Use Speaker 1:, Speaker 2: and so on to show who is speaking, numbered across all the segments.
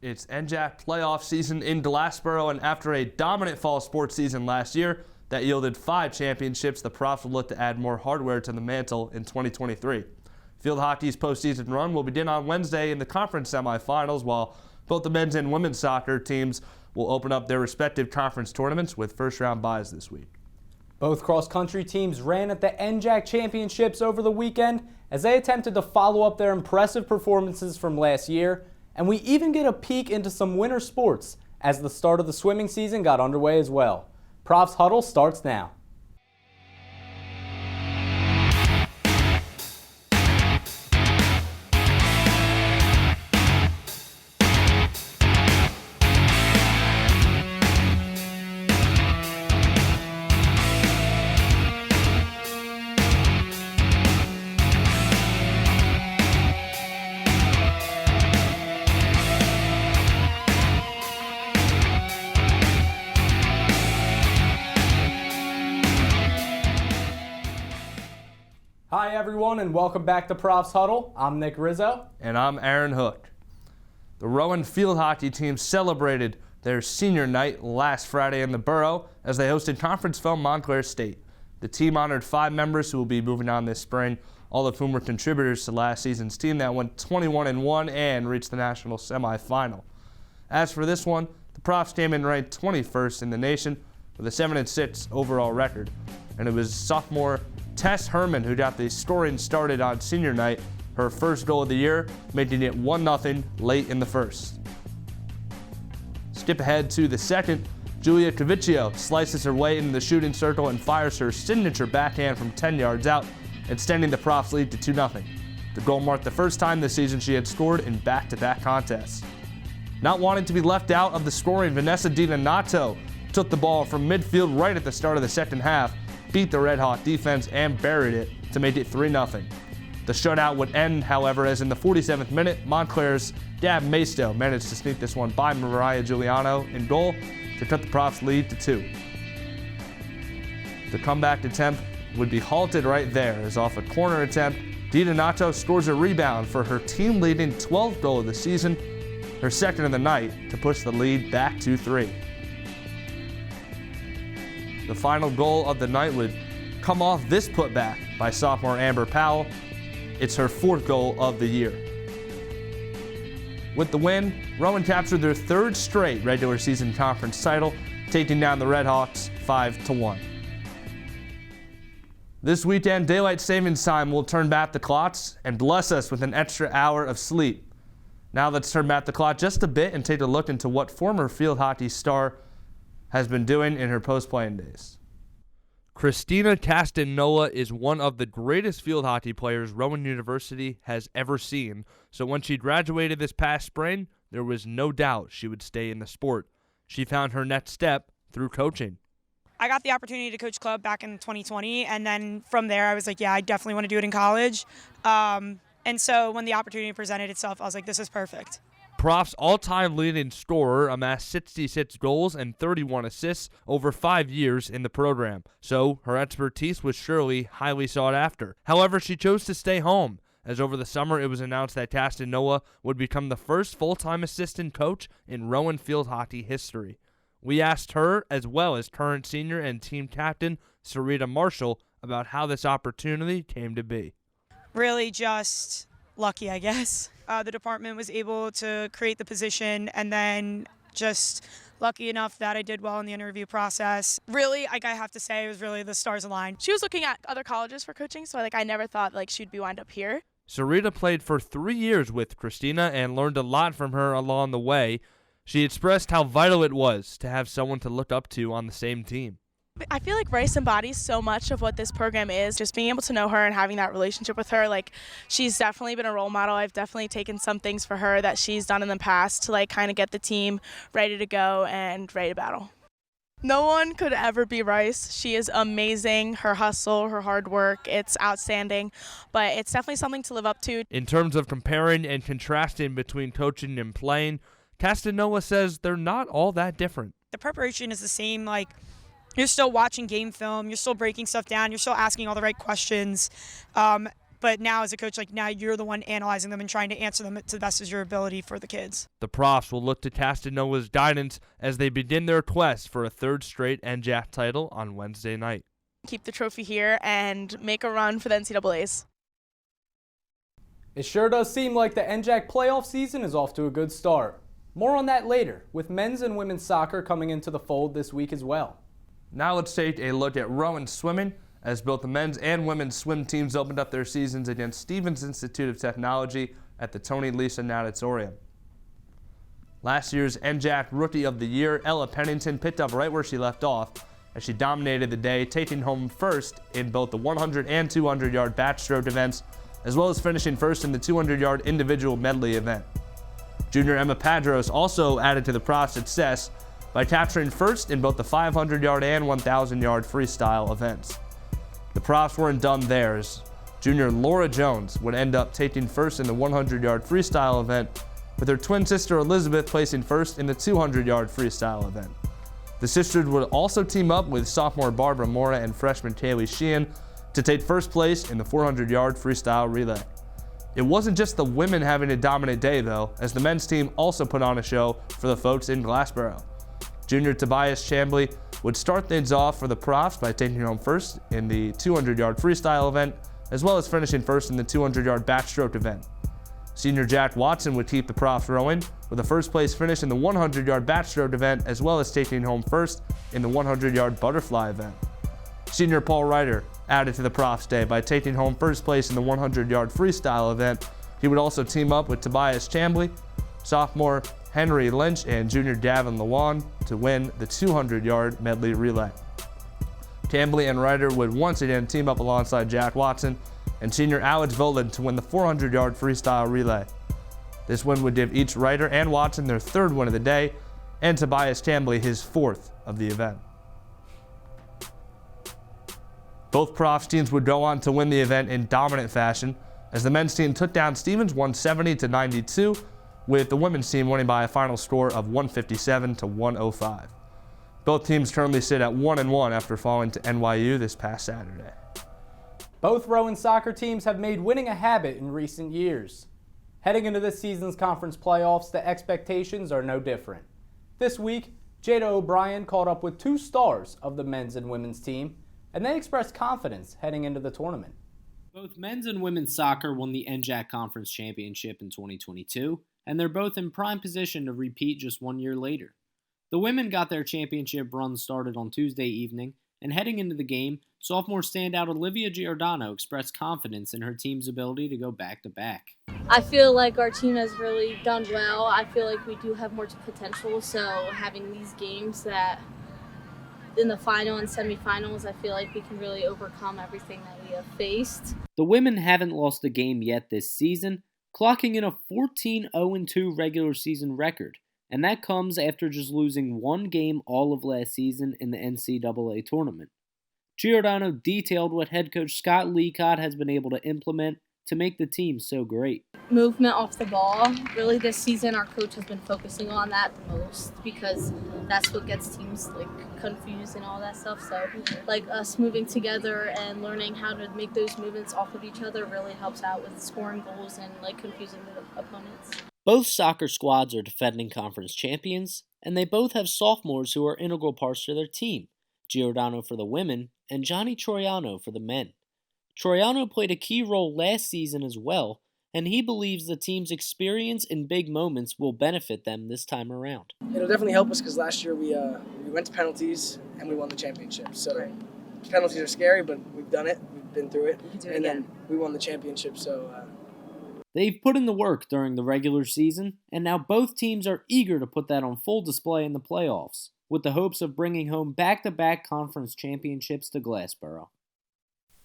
Speaker 1: It's NJAC playoff season in Glassboro, and after a dominant fall sports season last year that yielded 5 championships, the Profs will look to add more hardware to the mantle in 2023. Field hockey's postseason run will begin on Wednesday in the conference semifinals, while both the men's and women's soccer teams will open up their respective conference tournaments with first-round byes this week.
Speaker 2: Both cross-country teams ran at the NJAC championships over the weekend as they attempted to follow up their impressive performances from last year. And we even get a peek into some winter sports as the start of the swimming season got underway as well. Profs Huddle starts now. Hi everyone and welcome back to Profs Huddle. I'm Nick Rizzo.
Speaker 1: And I'm Aaron Hook. The Rowan field hockey team celebrated their senior night last Friday in the borough as they hosted Conference foe Montclair State. The team honored 5 members who will be moving on this spring, all of whom were contributors to last season's team that went 21-1 and reached the national semifinal. As for this one, the Profs came in ranked 21st in the nation with a 7-6 overall record, and it was sophomore Tess Herman who got the scoring started on senior night, her first goal of the year, making it 1-0 late in the first. Skip ahead to the second. Julia Caviccio slices her way into the shooting circle and fires her signature backhand from 10 yards out, extending the Profs lead to 2-0. The goal marked the first time this season she had scored in back-to-back contests. Not wanting to be left out of the scoring, Vanessa DiDonato took the ball from midfield right at the start of the second half, beat the Red Hawk defense, and buried it to make it 3-0. The shutout would end, however, as in the 47th minute, Montclair's Gab Maisto managed to sneak this one by Mariah Giuliano in goal to cut the Profs' lead to 2. The comeback attempt would be halted right there as off a corner attempt, DiDonato scores a rebound for her team-leading 12th goal of the season, her second of the night, to push the lead back to 3. The final goal of the night would come off this putback by sophomore Amber Powell. It's her 4th goal of the year. With the win, Rowan captured their 3rd straight regular season conference title, taking down the Red Hawks 5-1. This weekend, daylight savings time will turn back the clocks and bless us with an extra hour of sleep. Now let's turn back the clock just a bit and take a look into what former field hockey star has been doing in her post-playing days. Christina Castanola is one of the greatest field hockey players Rowan University has ever seen, so when she graduated this past spring, there was no doubt she would stay in the sport. She found her next step through coaching.
Speaker 3: I got the opportunity to coach club back in 2020, and then from there I was like, yeah, I definitely want to do it in college. And so when the opportunity presented itself, I was like, this is perfect.
Speaker 1: Profs' all-time leading scorer amassed 66 goals and 31 assists over 5 years in the program, so her expertise was surely highly sought after. However, she chose to stay home, as over the summer it was announced that Castanola would become the first full-time assistant coach in Rowan field hockey history. We asked her, as well as current senior and team captain Sarita Marshall, about how this opportunity came to be.
Speaker 3: Really just lucky, I guess. The department was able to create the position, and then just lucky enough that I did well in the interview process. Really, I have to say, it was really the stars aligned.
Speaker 4: She was looking at other colleges for coaching, so I never thought she'd be wind up here.
Speaker 1: Sarita played for 3 years with Christina and learned a lot from her along the way. She expressed how vital it was to have someone to look up to on the same team.
Speaker 4: I feel like Rice embodies so much of what this program is. Just being able to know her and having that relationship with her, she's definitely been a role model. I've definitely taken some things for her that she's done in the past to kind of get the team ready to go and ready to battle. No one could ever be Rice. She is amazing. Her hustle, her hard work, it's outstanding, but it's definitely something to live up to.
Speaker 1: In terms of comparing and contrasting between coaching and playing, Castanola says they're not all that different.
Speaker 3: The preparation is the same, you're still watching game film, you're still breaking stuff down, you're still asking all the right questions. But now as a coach, like now you're the one analyzing them and trying to answer them to the best of your ability for the kids.
Speaker 1: The Profs will look to Castanova's guidance as they begin their quest for a third straight NJAC title on Wednesday night.
Speaker 4: Keep the trophy here and make a run for the NCAAs.
Speaker 2: It sure does seem like the NJAC playoff season is off to a good start. More on that later, with men's and women's soccer coming into the fold this week as well.
Speaker 1: Now let's take a look at Rowan swimming, as both the men's and women's swim teams opened up their seasons against Stevens Institute of Technology at the Tony Lisa Natatorium. Last year's NJAC Rookie of the Year, Ella Pennington, picked up right where she left off as she dominated the day, taking home first in both the 100 and 200-yard backstroke events, as well as finishing first in the 200-yard individual medley event. Junior Emma Padros also added to the Profs' success by capturing first in both the 500-yard and 1,000-yard freestyle events. The Profs weren't done there, as junior Laura Jones would end up taking first in the 100-yard freestyle event, with her twin sister Elizabeth placing first in the 200-yard freestyle event. The sisters would also team up with sophomore Barbara Mora and freshman Kaylee Sheehan to take first place in the 400-yard freestyle relay. It wasn't just the women having a dominant day, though, as the men's team also put on a show for the folks in Glassboro. Junior Tobias Chambly would start things off for the Profs by taking home first in the 200-yard freestyle event, as well as finishing first in the 200-yard backstroke event. Senior Jack Watson would keep the Profs rowing with a first-place finish in the 100-yard backstroke event, as well as taking home first in the 100-yard butterfly event. Senior Paul Ryder added to the Profs' day by taking home first place in the 100-yard freestyle event. He would also team up with Tobias Chambly, sophomore Henry Lynch, and junior Davin Lawan to win the 200-yard medley relay. Chambly and Ryder would once again team up alongside Jack Watson and senior Alex Voland to win the 400-yard freestyle relay. This win would give each Ryder and Watson their third win of the day, and Tobias Chambly his fourth of the event. Both Profs teams would go on to win the event in dominant fashion, as the men's team took down Stevens 170-92, with the women's team winning by a final score of 157-105. Both teams currently sit at 1-1 after falling to NYU this past Saturday.
Speaker 2: Both Rowan soccer teams have made winning a habit in recent years. Heading into this season's conference playoffs, the expectations are no different. This week, Jada O'Brien caught up with two stars of the men's and women's team, and they expressed confidence heading into the tournament.
Speaker 5: Both men's and women's soccer won the NJAC Conference Championship in 2022, and they're both in prime position to repeat just 1 year later. The women got their championship run started on Tuesday evening, and heading into the game, sophomore standout Olivia Giordano expressed confidence in her team's ability to go back-to-back.
Speaker 6: I feel like our team has really done well. I feel like we do have more potential, so having these games that in the final and semifinals, I feel like we can really overcome everything that we have faced.
Speaker 5: The women haven't lost a game yet this season, clocking in a 14-0-2 regular season record, and that comes after just losing one game all of last season in the NCAA tournament. Giordano detailed what head coach Scott Leacott has been able to implement to make the team so great.
Speaker 6: Movement off the ball. Really this season our coach has been focusing on that the most because that's what gets teams confused and all that stuff. So us moving together and learning how to make those movements off of each other really helps out with scoring goals and confusing the opponents.
Speaker 5: Both soccer squads are defending conference champions, and they both have sophomores who are integral parts to their team, Giordano for the women and Johnny Troiano for the men. Troiano played a key role last season as well, and he believes the team's experience in big moments will benefit them this time around.
Speaker 7: It'll definitely help us because last year we went to penalties and we won the championship. So penalties are scary, but we've done it. We've been through it. And then we won the championship. So
Speaker 5: they've put in the work during the regular season, and now both teams are eager to put that on full display in the playoffs, with the hopes of bringing home back-to-back conference championships to Glassboro.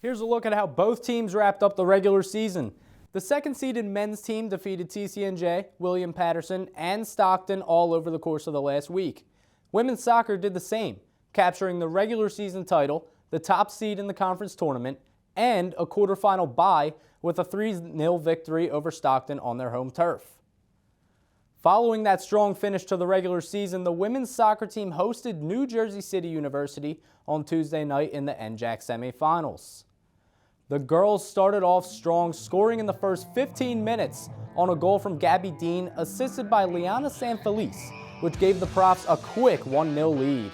Speaker 2: Here's a look at how both teams wrapped up the regular season. The second-seeded men's team defeated TCNJ, William Patterson, and Stockton all over the course of the last week. Women's soccer did the same, capturing the regular season title, the top seed in the conference tournament, and a quarterfinal bye with a 3-0 victory over Stockton on their home turf. Following that strong finish to the regular season, the women's soccer team hosted New Jersey City University on Tuesday night in the NJAC semifinals. The girls started off strong, scoring in the first 15 minutes on a goal from Gabby Dean, assisted by Liana Sanfelice, which gave the Profs a quick 1-0 lead.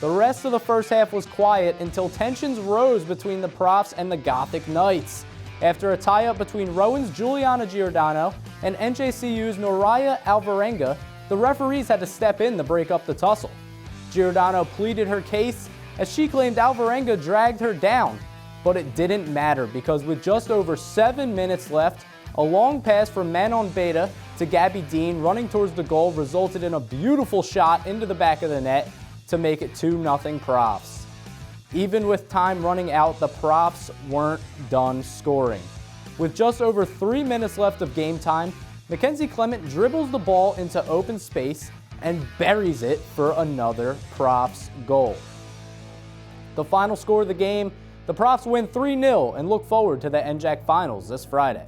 Speaker 2: The rest of the first half was quiet until tensions rose between the Profs and the Gothic Knights. After a tie-up between Rowan's Juliana Giordano and NJCU's Noraya Alvarenga, the referees had to step in to break up the tussle. Giordano pleaded her case as she claimed Alvarenga dragged her down, but it didn't matter because with just over 7 minutes left, a long pass from Manon Beta to Gabby Dean running towards the goal resulted in a beautiful shot into the back of the net to make it 2-0 Profs. Even with time running out, the Profs weren't done scoring. With just over 3 minutes left of game time, Mackenzie Clement dribbles the ball into open space and buries it for another Profs goal. The final score of the game, the Profs win 3-0 and look forward to the NJAC Finals this Friday.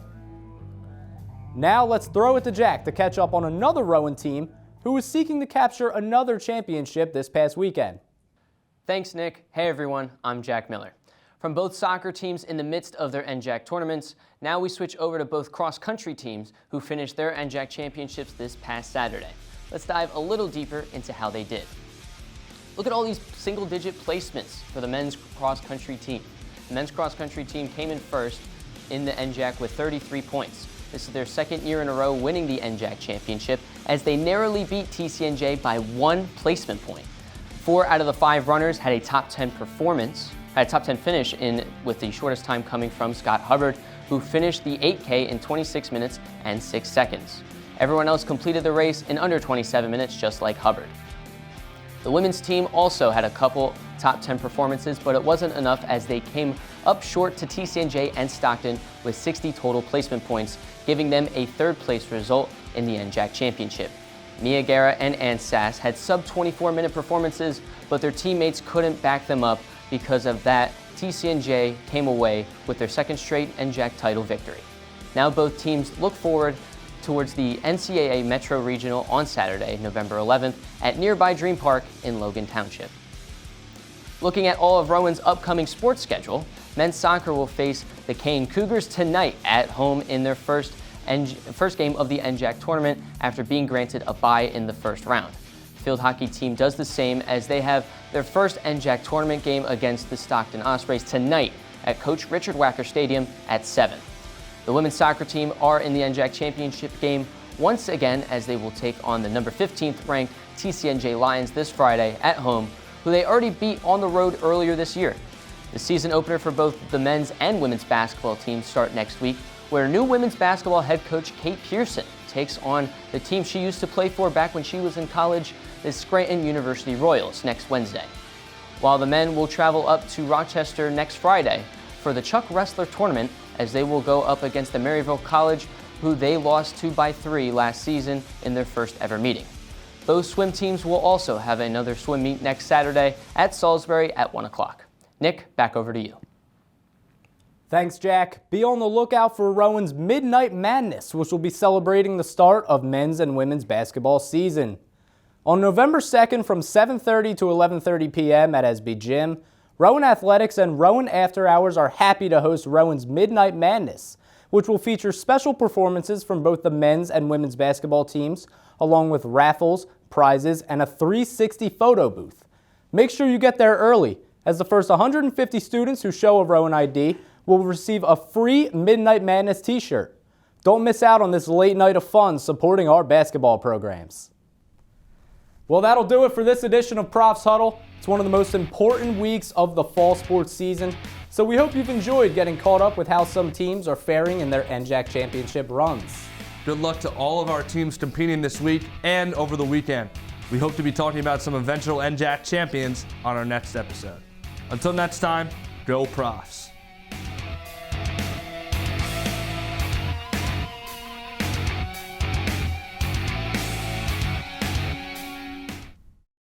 Speaker 2: Now let's throw it to Jack to catch up on another Rowan team who was seeking to capture another championship this past weekend.
Speaker 8: Thanks, Nick. Hey everyone, I'm Jack Miller. From both soccer teams in the midst of their NJAC tournaments, now we switch over to both cross-country teams who finished their NJAC championships this past Saturday. Let's dive a little deeper into how they did. Look at all these single-digit placements for the men's cross-country team. The men's cross-country team came in first in the NJAC with 33 points. This is their second year in a row winning the NJAC championship as they narrowly beat TCNJ by 1 placement point. 4 out of the 5 runners had a top 10 finish with the shortest time coming from Scott Hubbard, who finished the 8K in 26 minutes and 6 seconds. Everyone else completed the race in under 27 minutes, just like Hubbard. The women's team also had a couple top 10 performances, but it wasn't enough as they came up short to TCNJ and Stockton with 60 total placement points, giving them a 3rd place result in the NJAC championship. Mia Guerra and Ann Sass had sub-24-minute performances, but their teammates couldn't back them up. Because of that, TCNJ came away with their 2nd straight NJAC title victory. Now both teams look forward towards the NCAA Metro Regional on Saturday, November 11th at nearby Dream Park in Logan Township. Looking at all of Rowan's upcoming sports schedule, men's soccer will face the Kane Cougars tonight at home in their first game of the NJAC tournament after being granted a bye in the first round. The field hockey team does the same as they have their first NJAC tournament game against the Stockton Ospreys tonight at Coach Richard Wacker Stadium at 7. The women's soccer team are in the NJAC championship game once again as they will take on the number 15th ranked TCNJ Lions this Friday at home, who they already beat on the road earlier this year. The season opener for both the men's and women's basketball teams start next week, where new women's basketball head coach Kate Pearson takes on the team she used to play for back when she was in college, the Scranton University Royals, next Wednesday. While the men will travel up to Rochester next Friday for the Chuck Wrestler tournament, as they will go up against the Maryville College, who they lost to by 3 last season in their first ever meeting. Both swim teams will also have another swim meet next Saturday at Salisbury at 1 o'clock. Nick, back over to you.
Speaker 2: Thanks, Jack. Be on the lookout for Rowan's Midnight Madness, which will be celebrating the start of men's and women's basketball season. On November 2nd from 7:30 to 11:30 p.m. at SB Gym, Rowan Athletics and Rowan After Hours are happy to host Rowan's Midnight Madness, which will feature special performances from both the men's and women's basketball teams, along with raffles, prizes, and a 360 photo booth. Make sure you get there early, as the first 150 students who show a Rowan ID will receive a free Midnight Madness t-shirt. Don't miss out on this late night of fun supporting our basketball programs. Well, that'll do it for this edition of Profs Huddle. It's one of the most important weeks of the fall sports season, so we hope you've enjoyed getting caught up with how some teams are faring in their NJAC championship runs.
Speaker 1: Good luck to all of our teams competing this week and over the weekend. We hope to be talking about some eventual NJAC champions on our next episode. Until next time, go Profs.